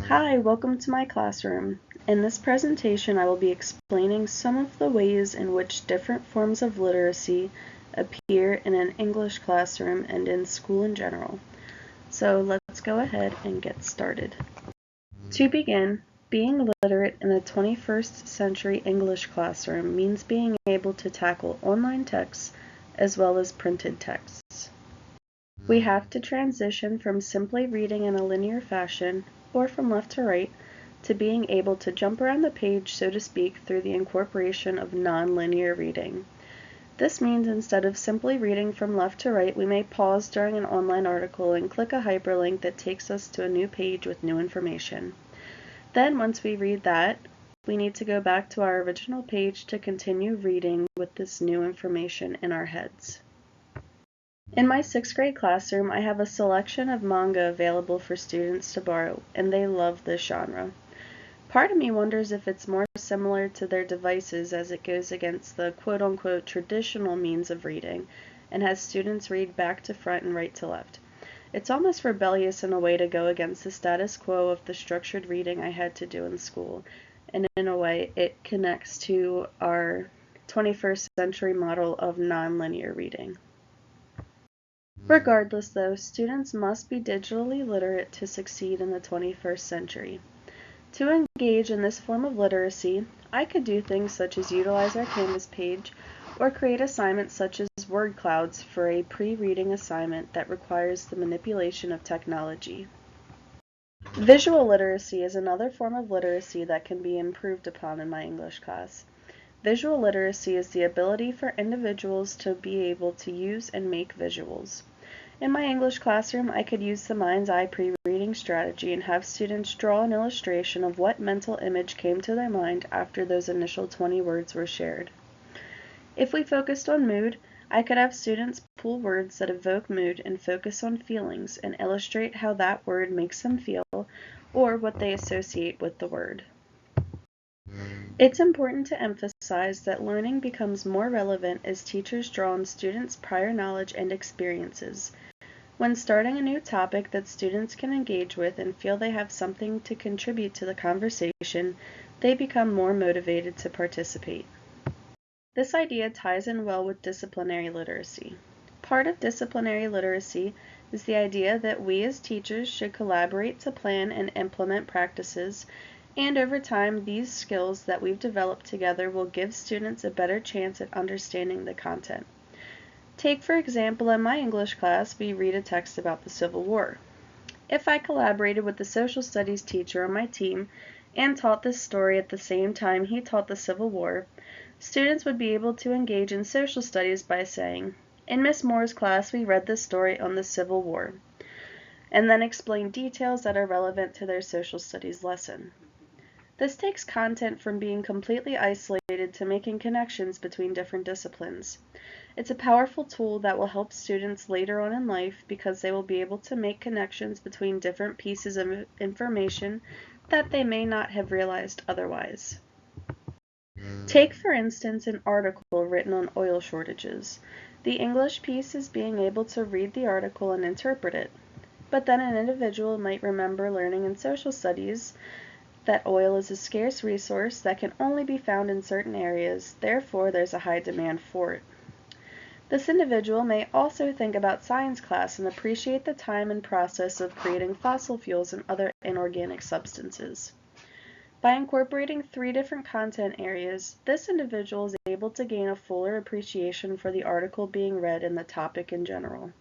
Hi, welcome to my classroom. In this presentation, I will be explaining some of the ways in which different forms of literacy appear in an English classroom and in school in general. So let's go ahead and get started. To begin, being literate in a 21st century English classroom means being able to tackle online texts as well as printed texts. We have to transition from simply reading in a linear fashion, or from left to right, to being able to jump around the page, so to speak, through the incorporation of non-linear reading. This means instead of simply reading from left to right, we may pause during an online article and click a hyperlink that takes us to a new page with new information. Then, once we read that, we need to go back to our original page to continue reading with this new information in our heads. In my 6th grade classroom, I have a selection of manga available for students to borrow, and they love this genre. Part of me wonders if it's more similar to their devices as it goes against the quote-unquote traditional means of reading and has students read back to front and right to left. It's almost rebellious in a way to go against the status quo of the structured reading I had to do in school, and in a way it connects to our 21st century model of nonlinear reading. Regardless, though, students must be digitally literate to succeed in the 21st century. To engage in this form of literacy, I could do things such as utilize our Canvas page or create assignments such as word clouds for a pre-reading assignment that requires the manipulation of technology. Visual literacy is another form of literacy that can be improved upon in my English class. Visual literacy is the ability for individuals to be able to use and make visuals. In my English classroom, I could use the mind's eye pre-reading strategy and have students draw an illustration of what mental image came to their mind after those initial 20 words were shared. If we focused on mood, I could have students pull words that evoke mood and focus on feelings and illustrate how that word makes them feel or what they associate with the word. It's important to emphasize that learning becomes more relevant as teachers draw on students' prior knowledge and experiences. When starting a new topic that students can engage with and feel they have something to contribute to the conversation, they become more motivated to participate. This idea ties in well with disciplinary literacy. Part of disciplinary literacy is the idea that we as teachers should collaborate to plan and implement practices, and over time, these skills that we've developed together will give students a better chance at understanding the content. Take, for example, in my English class, we read a text about the Civil War. If I collaborated with the social studies teacher on my team and taught this story at the same time he taught the Civil War, students would be able to engage in social studies by saying, "In Miss Moore's class, we read this story on the Civil War," and then explain details that are relevant to their social studies lesson. This takes content from being completely isolated to making connections between different disciplines. It's a powerful tool that will help students later on in life because they will be able to make connections between different pieces of information that they may not have realized otherwise. Take, for instance, an article written on oil shortages. The English piece is being able to read the article and interpret it, but then an individual might remember learning in social studies that oil is a scarce resource that can only be found in certain areas, therefore there's a high demand for it. This individual may also think about science class and appreciate the time and process of creating fossil fuels and other inorganic substances. By incorporating 3 different content areas, this individual is able to gain a fuller appreciation for the article being read and the topic in general.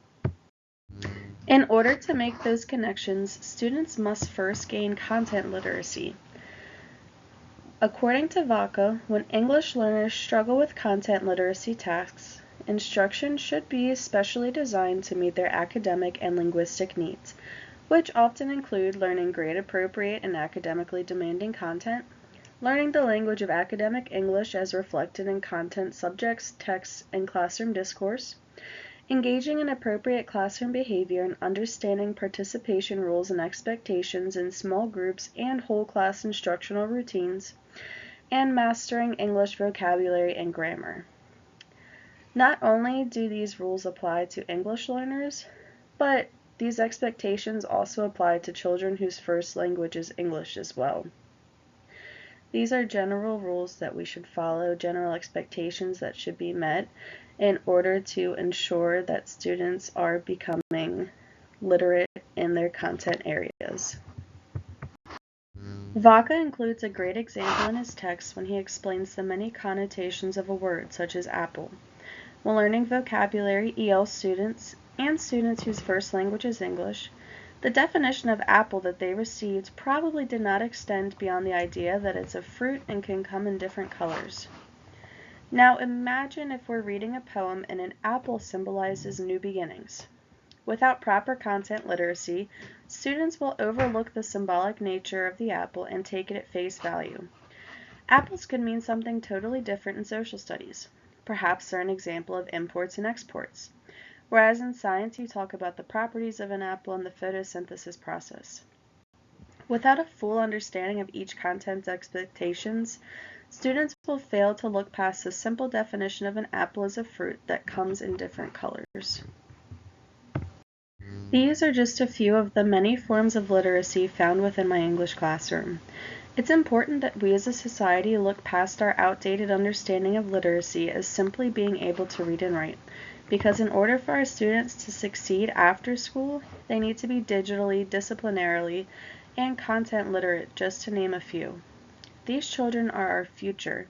In order to make those connections, students must first gain content literacy. According to Vaca, when English learners struggle with content literacy tasks, instruction should be specially designed to meet their academic and linguistic needs, which often include learning grade-appropriate and academically demanding content, learning the language of academic English as reflected in content subjects, texts, and classroom discourse, engaging in appropriate classroom behavior and understanding participation rules and expectations in small groups and whole class instructional routines, and mastering English vocabulary and grammar. Not only do these rules apply to English learners, but These expectations also apply to children whose first language is English as well. These are general rules that we should follow, general expectations that should be met in order to ensure that students are becoming literate in their content areas. Vaca includes a great example in his text when he explains the many connotations of a word, such as apple. When learning vocabulary, EL students and students whose first language is English, the definition of apple that they received probably did not extend beyond the idea that it's a fruit and can come in different colors. Now imagine if we're reading a poem and an apple symbolizes new beginnings. Without proper content literacy, students will overlook the symbolic nature of the apple and take it at face value. Apples could mean something totally different in social studies. Perhaps they're an example of imports and exports. Whereas in science, you talk about the properties of an apple and the photosynthesis process. Without a full understanding of each content's expectations, students will fail to look past the simple definition of an apple as a fruit that comes in different colors. These are just a few of the many forms of literacy found within my English classroom. It's important that we as a society look past our outdated understanding of literacy as simply being able to read and write. Because in order for our students to succeed after school, they need to be digitally, disciplinarily, and content literate, just to name a few. These children are our future,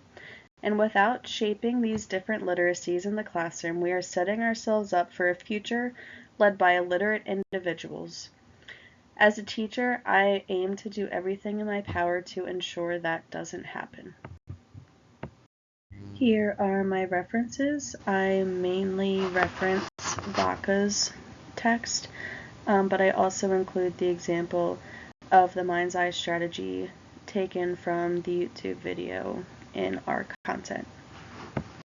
and without shaping these different literacies in the classroom, we are setting ourselves up for a future led by illiterate individuals. As a teacher, I aim to do everything in my power to ensure that doesn't happen. Here are my references. I mainly reference Vaca's text, but I also include the example of the Mind's Eye strategy taken from the YouTube video in our content.